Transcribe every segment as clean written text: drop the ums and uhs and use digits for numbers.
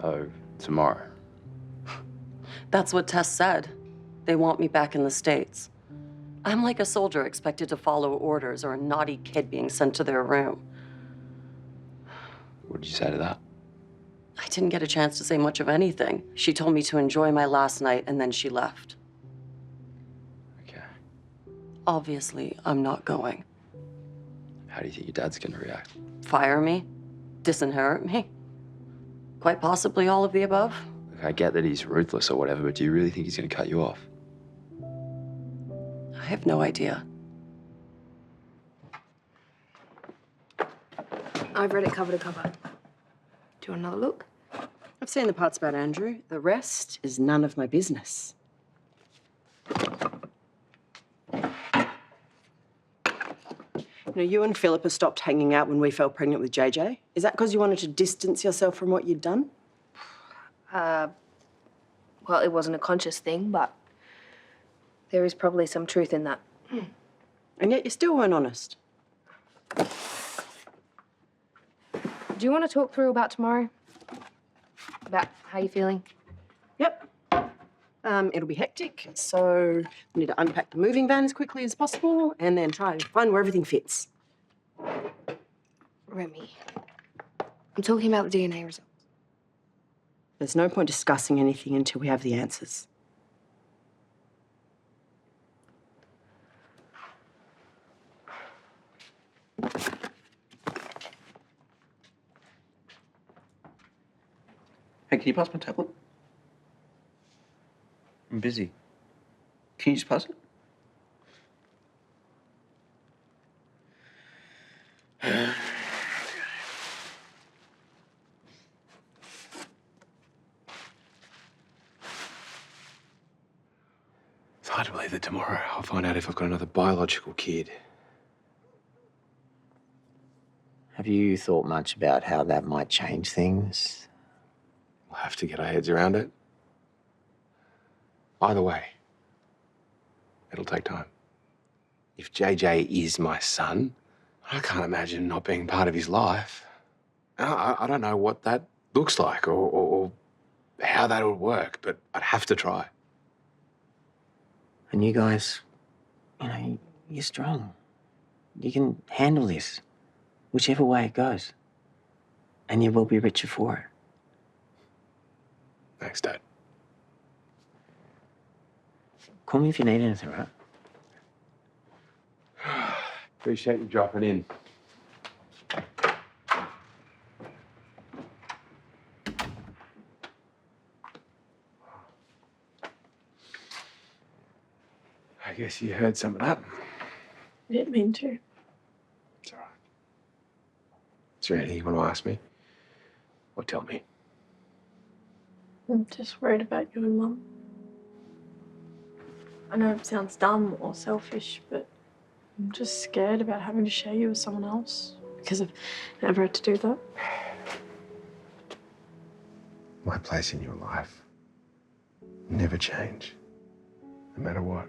So, tomorrow? That's what Tess said. They want me back in the States. I'm like a soldier expected to follow orders or a naughty kid being sent to their room. What did you say to that? I didn't get a chance to say much of anything. She told me to enjoy my last night, and then she left. Okay. Obviously, I'm not going. How do you think your dad's gonna react? Fire me? Disinherit me? Quite possibly all of the above. Look, I get that he's ruthless or whatever, but do you really think he's gonna cut you off? I have no idea. I've read it cover to cover. Do you want another look? I've seen the parts about Andrew. The rest is none of my business. You know, you and Philippa stopped hanging out when we fell pregnant with JJ. Is that because you wanted to distance yourself from what you'd done? Well, it wasn't a conscious thing, but there is probably some truth in that. And yet you still weren't honest. Do you want to talk through about tomorrow? About how you're feeling? Yep. It'll be hectic, so we need to unpack the moving van as quickly as possible and then try and find where everything fits. Remi, I'm talking about the DNA results. There's no point discussing anything until we have the answers. Hey, can you pass my tablet? I'm busy. Can you just pass it? It's hard to believe that tomorrow I'll find out if I've got another biological kid. Have you thought much about how that might change things? We'll have to get our heads around it. Either way, it'll take time. If JJ is my son, I can't imagine not being part of his life. I don't know what that looks like or how that would work, but I'd have to try. And you guys, you know, you're strong. You can handle this, whichever way it goes. And you will be richer for it. Thanks, Dad. Call me if you need anything, right? Appreciate you dropping in. I guess you heard some of that. I didn't mean to. It's all right. Is there anything you want to ask me? Or tell me? I'm just worried about you and Mum. I know it sounds dumb or selfish, but I'm just scared about having to share you with someone else because I've never had to do that. My place in your life will never change, no matter what.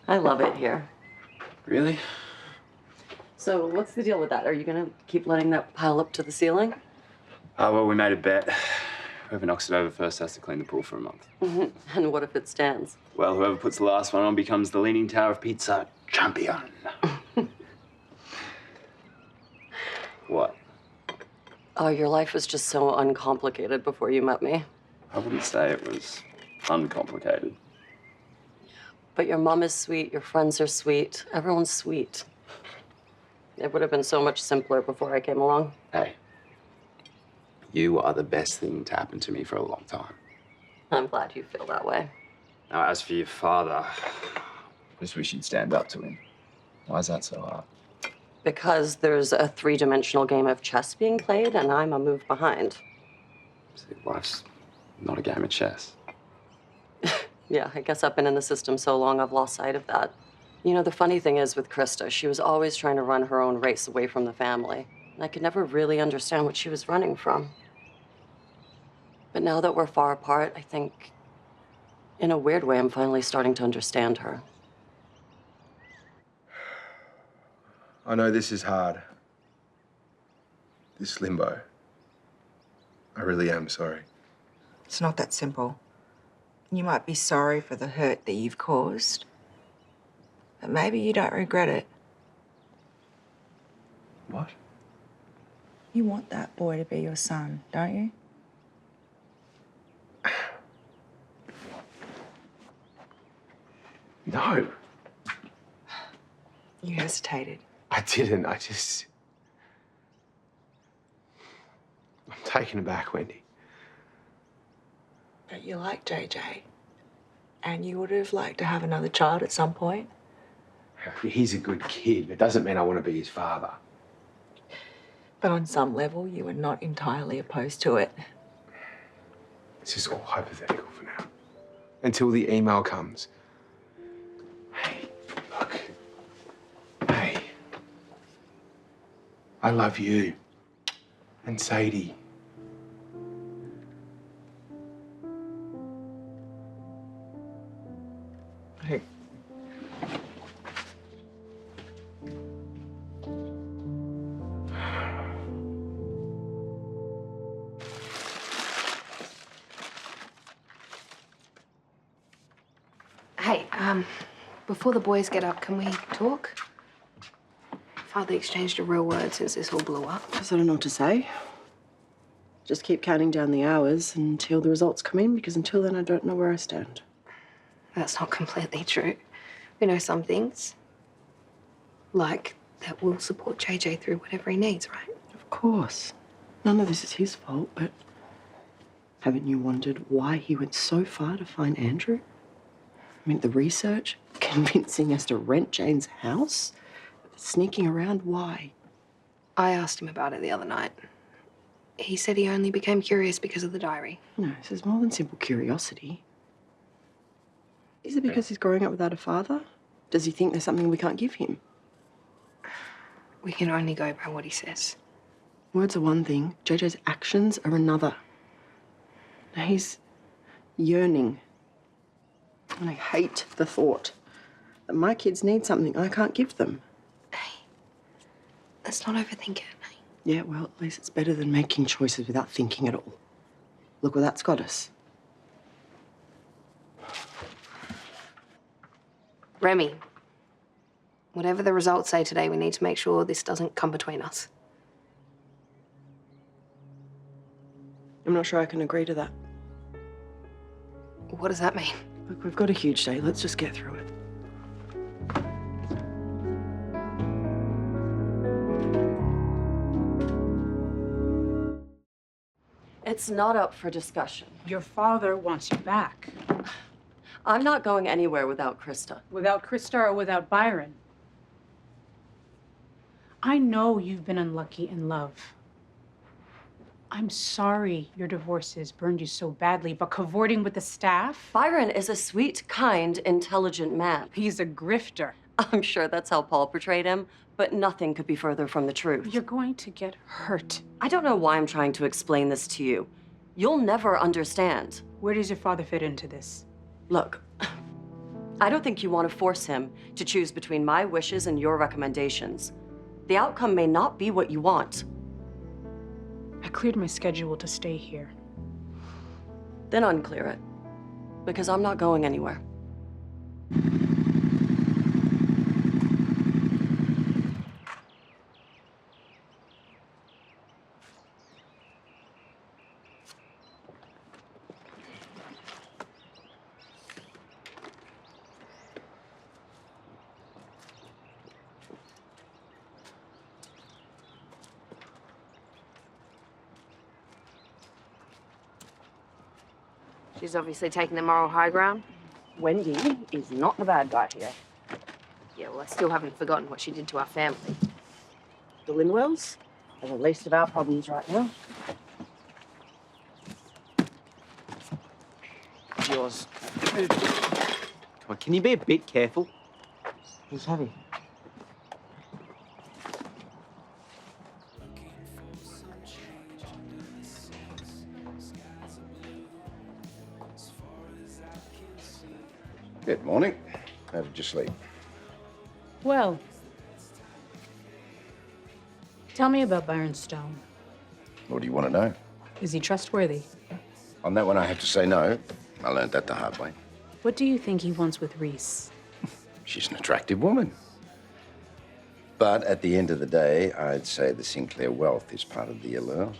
I love it here. Really? So what's the deal with that? Are you gonna keep letting that pile up to the ceiling? Well, we made a bet. Whoever knocks it over first has to clean the pool for a month. And what if it stands? Well, whoever puts the last one on becomes the Leaning Tower of Pizza champion. What? Oh, your life was just so uncomplicated before you met me. I wouldn't say it was uncomplicated. But your mom is sweet, your friends are sweet, everyone's sweet. It would have been so much simpler before I came along. Hey, you are the best thing to happen to me for a long time. I'm glad you feel that way. Now, as for your father, I just wish you'd stand up to him. Why is that so hard? Because there's a three-dimensional game of chess being played, and I'm a move behind. See, life's not a game of chess. Yeah, I guess I've been in the system so long I've lost sight of that. You know, the funny thing is with Krista, she was always trying to run her own race away from the family. And I could never really understand what she was running from. But now that we're far apart, I think, in a weird way, I'm finally starting to understand her. I know this is hard. This limbo. I really am sorry. It's not that simple. You might be sorry for the hurt that you've caused, but maybe you don't regret it. What? You want that boy to be your son, don't you? No, You hesitated. I didn't. I'm taken aback, Wendy. But you like JJ, and you would have liked to have another child at some point. He's a good kid. It doesn't mean I want to be his father. But on some level, you were not entirely opposed to it. This is all hypothetical for now. Until the email comes. Hey, look. Hey. I love you. And Sadie. Hey. Hey, before the boys get up, can we talk? I've hardly exchanged a real word since this all blew up. Because I don't know what to say. Just keep counting down the hours until the results come in, because until then I don't know where I stand. That's not completely true. We know some things. Like that we'll support JJ through whatever he needs, right? Of course. None of this is his fault, but haven't you wondered why he went so far to find Andrew? I mean, the research, convincing us to rent Jane's house, sneaking around, why? I asked him about it the other night. He said he only became curious because of the diary. No, this is more than simple curiosity. Is it because he's growing up without a father? Does he think there's something we can't give him? We can only go by what he says. Words are one thing, JJ's actions are another. Now he's yearning. And I hate the thought that my kids need something I can't give them. Hey, let's not overthink it. Hey. Yeah, well, at least it's better than making choices without thinking at all. Look where that's got us. Remi, whatever the results say today, we need to make sure this doesn't come between us. I'm not sure I can agree to that. What does that mean? Look, we've got a huge day. Let's just get through it. It's not up for discussion. Your father wants you back. I'm not going anywhere without Krista. Without Krista or without Byron. I know you've been unlucky in love. I'm sorry your divorces burned you so badly, but cavorting with the staff? Byron is a sweet, kind, intelligent man. He's a grifter. I'm sure that's how Paul portrayed him, but nothing could be further from the truth. You're going to get hurt. I don't know why I'm trying to explain this to you. You'll never understand. Where does your father fit into this? Look, I don't think you want to force him to choose between my wishes and your recommendations. The outcome may not be what you want. I cleared my schedule to stay here. Then unclear it, because I'm not going anywhere. She's obviously taking the moral high ground. Wendy is not the bad guy here. Yeah, well, I still haven't forgotten what she did to our family. The Linwells are the least of our problems right now. Yours. Come on, can you be a bit careful? It's heavy. Good morning. How did you sleep? Well, tell me about Byron Stone. What do you want to know? Is he trustworthy? On that one, I have to say no. I learned that the hard way. What do you think he wants with Reece? She's an attractive woman. But at the end of the day, I'd say the Sinclair wealth is part of the allure.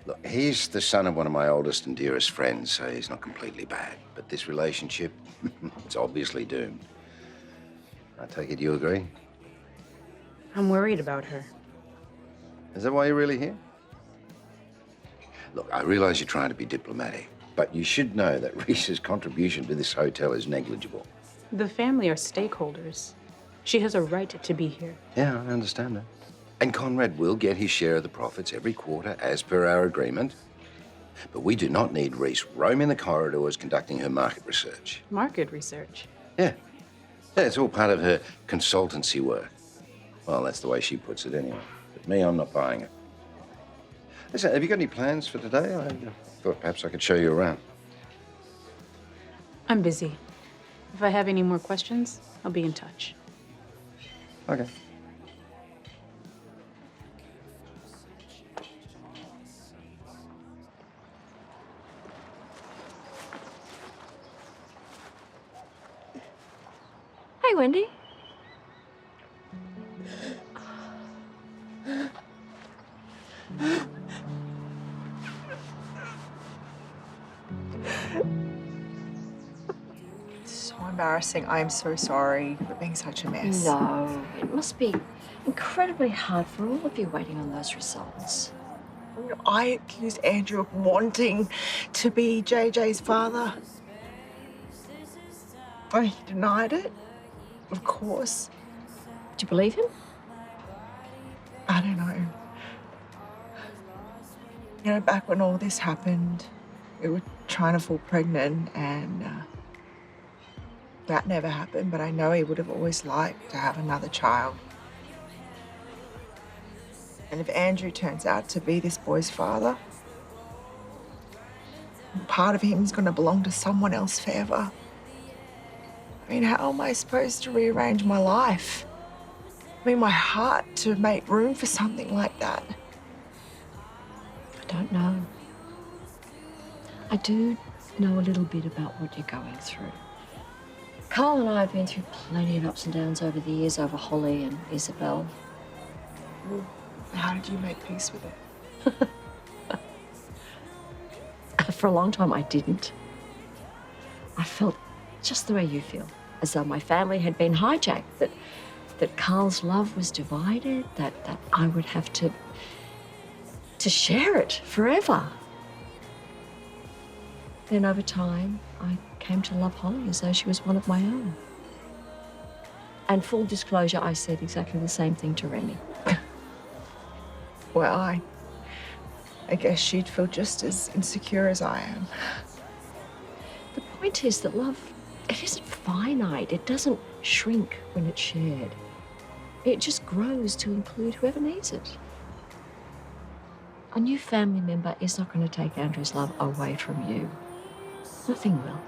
Look, he's the son of one of my oldest and dearest friends, so he's not completely bad. But this relationship, it's obviously doomed. I take it you agree? I'm worried about her. Is that why you're really here? Look, I realize you're trying to be diplomatic, but you should know that Reece's contribution to this hotel is negligible. The family are stakeholders. She has a right to be here. Yeah, I understand that. And Conrad will get his share of the profits every quarter, as per our agreement. But we do not need Reece roaming the corridors conducting her market research. Market research? Yeah. Yeah, it's all part of her consultancy work. Well, that's the way she puts it anyway. But me, I'm not buying it. Listen, have you got any plans for today? I thought perhaps I could show you around. I'm busy. If I have any more questions, I'll be in touch. Okay. Hey, Wendy. So embarrassing. I'm so sorry for being such a mess. No, it must be incredibly hard for all of you waiting on those results. I accused Andrew of wanting to be JJ's father. Oh, he denied it, of course. Do you believe him? I don't know. You know, back when all this happened, we were trying to fall pregnant and that never happened, but I know he would have always liked to have another child. And if Andrew turns out to be this boy's father, part of him is going to belong to someone else forever. I mean, how am I supposed to rearrange my life? I mean, my heart to make room for something like that. I don't know. I do know a little bit about what you're going through. Karl and I have been through plenty of ups and downs over the years over Holly and Isabel. Well, how did you make peace with it? For a long time, I didn't. I felt just the way you feel, as though my family had been hijacked, that Karl's love was divided, that I would have to share it forever. Then over time, I came to love Holly as though she was one of my own. And full disclosure, I said exactly the same thing to Remi. Well, I guess she'd feel just as insecure as I am. The point is that love, it isn't finite. It doesn't shrink when it's shared. It just grows to include whoever needs it. A new family member is not going to take Andrew's love away from you. Nothing will.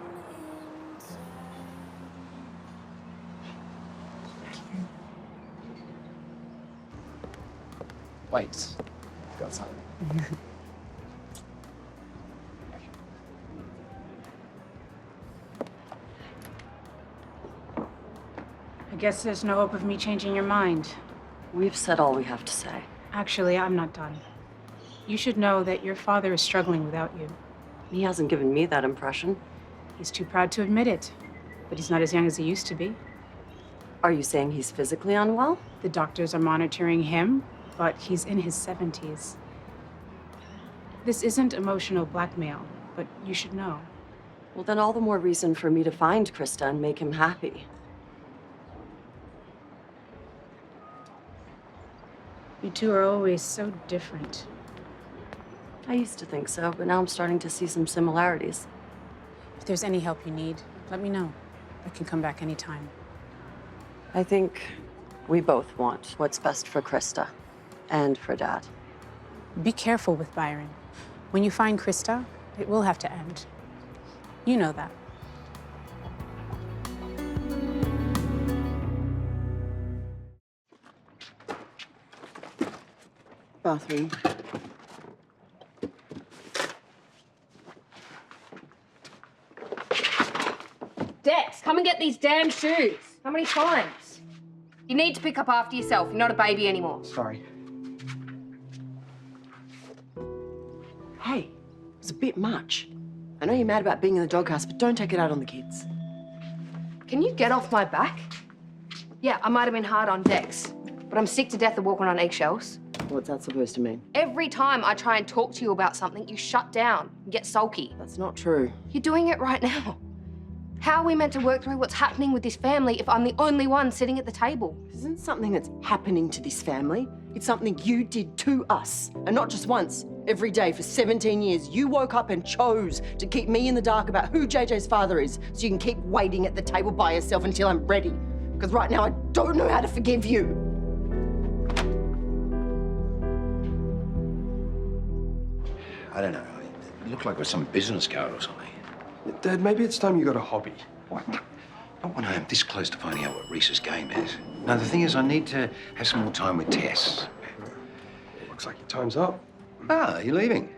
Wait. Got something. I guess there's no hope of me changing your mind. We've said all we have to say. Actually, I'm not done. You should know that your father is struggling without you. He hasn't given me that impression. He's too proud to admit it, but he's not as young as he used to be. Are you saying he's physically unwell? The doctors are monitoring him, but he's in his 70s. This isn't emotional blackmail, but you should know. Well, then all the more reason for me to find Krista and make him happy. You two are always so different. I used to think so, but now I'm starting to see some similarities. If there's any help you need, let me know. I can come back anytime. I think we both want what's best for Krista and for Dad. Be careful with Byron. When you find Krista, it will have to end. You know that. Bathroom. Dex, come and get these damn shoes. How many times? You need to pick up after yourself. You're not a baby anymore. Sorry. Hey, it was a bit much. I know you're mad about being in the doghouse, but don't take it out on the kids. Can you get off my back? Yeah, I might have been hard on Dex, but I'm sick to death of walking on eggshells. What's that supposed to mean? Every time I try and talk to you about something, you shut down and get sulky. That's not true. You're doing it right now. How are we meant to work through what's happening with this family if I'm the only one sitting at the table? This isn't something that's happening to this family. It's something you did to us. And not just once, every day for 17 years. You woke up and chose to keep me in the dark about who JJ's father is so you can keep waiting at the table by yourself until I'm ready. Because right now I don't know how to forgive you. I don't know. It looked like it was some business card or something. Dad, maybe it's time you got a hobby. What? Not when I'm this close to finding out what Reece's game is. No, the thing is, I need to have some more time with Tess. Looks like your time's up. Ah, you're leaving?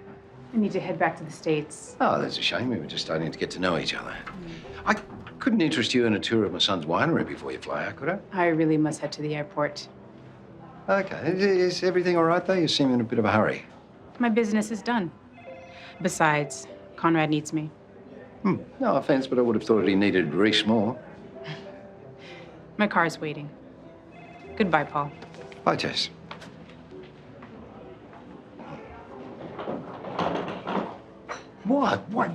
I need to head back to the States. Oh, that's a shame. We were just starting to get to know each other. I couldn't interest you in a tour of my son's winery before you fly out, could I? I really must head to the airport. Okay. Is everything all right, though? You seem in a bit of a hurry. My business is done. Besides, Conrad needs me. No offense, but I would have thought he needed Reece more. My car's waiting. Goodbye, Paul. Bye, Tess. What? What?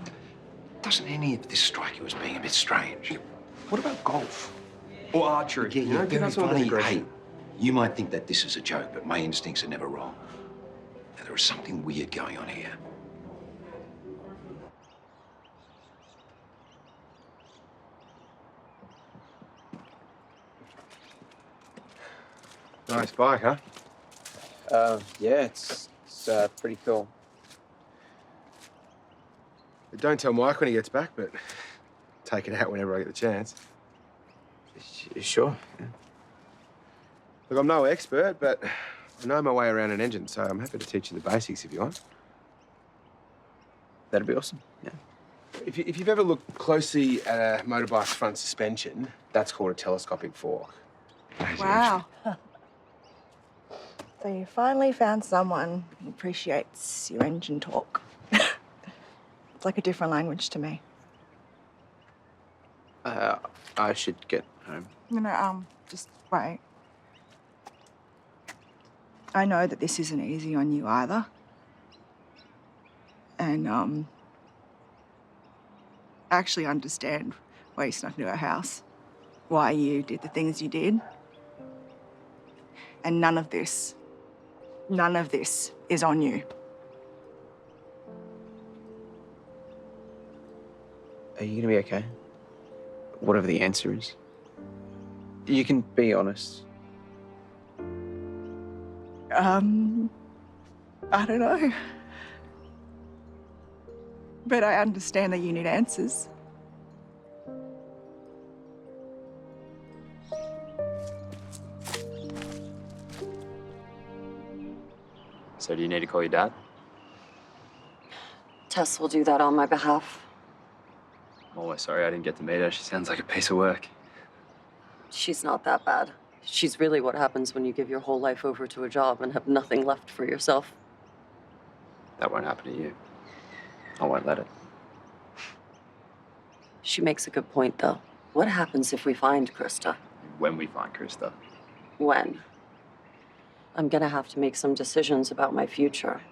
Doesn't any of this strike you as being a bit strange? What about golf? Or archery? Yeah, You know, very that's all the funny. aggression. Hey, you might think that this is a joke, but my instincts are never wrong. Now, there is something weird going on here. Nice bike, huh? Yeah, it's pretty cool. Don't tell Mike when he gets back, but take it out whenever I get the chance. Sure. Yeah. Look, I'm no expert, but I know my way around an engine, so I'm happy to teach you the basics if you want. That'd be awesome. Yeah. If you've ever looked closely at a motorbike's front suspension, that's called a telescopic fork. Wow. So you finally found someone who appreciates your engine talk. It's like a different language to me. I should get home. No, just wait. I know that this isn't easy on you either. And, I actually understand why you snuck into our house, why you did the things you did. And none of this is on you. Are you gonna be okay? Whatever the answer is. You can be honest. I don't know. But I understand that you need answers. So do you need to call your dad? Tess will do that on my behalf. I'm always sorry I didn't get to meet her. She sounds like a piece of work. She's not that bad. She's really what happens when you give your whole life over to a job and have nothing left for yourself. That won't happen to you. I won't let it. She makes a good point, though. What happens if we find Krista? When we find Krista. When? I'm gonna have to make some decisions about my future.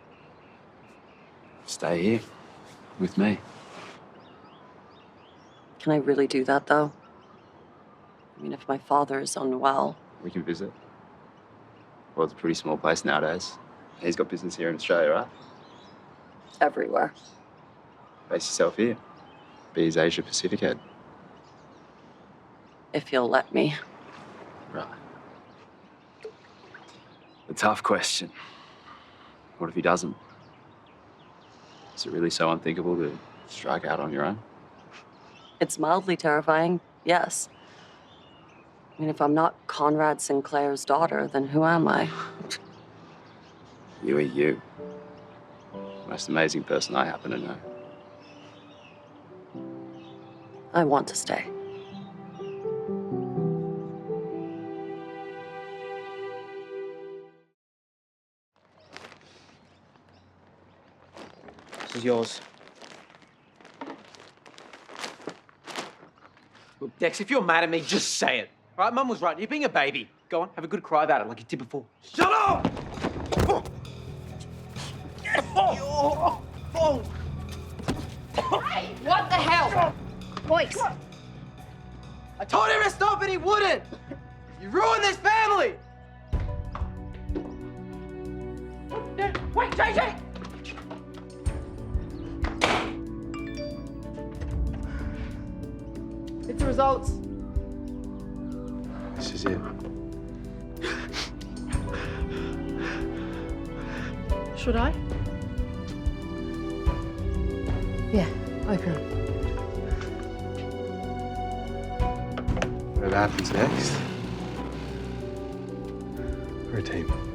Stay here. With me. Can I really do that, though? I mean, if my father is unwell... We can visit. Well, it's a pretty small place nowadays. He's got business here in Australia, right? Everywhere. Base yourself here. be his Asia Pacific head. If you'll let me. Right. The tough question. What if he doesn't? Is it really so unthinkable to strike out on your own? It's mildly terrifying, yes. I mean, if I'm not Conrad Sinclair's daughter, then who am I? You are you. Most amazing person I happen to know. I want to stay. This is yours. Look, Dex, if you're mad at me, just say it. All right, Mum was right. You're being a baby. Go on, have a good cry about it like you did before. Shut up! Hey, what the hell? Boys. I told him to stop and he wouldn't! You ruined this family! Wait, JJ! It's the results. This is it. Should I? Yeah, open up. Whatever happens next, we're a team.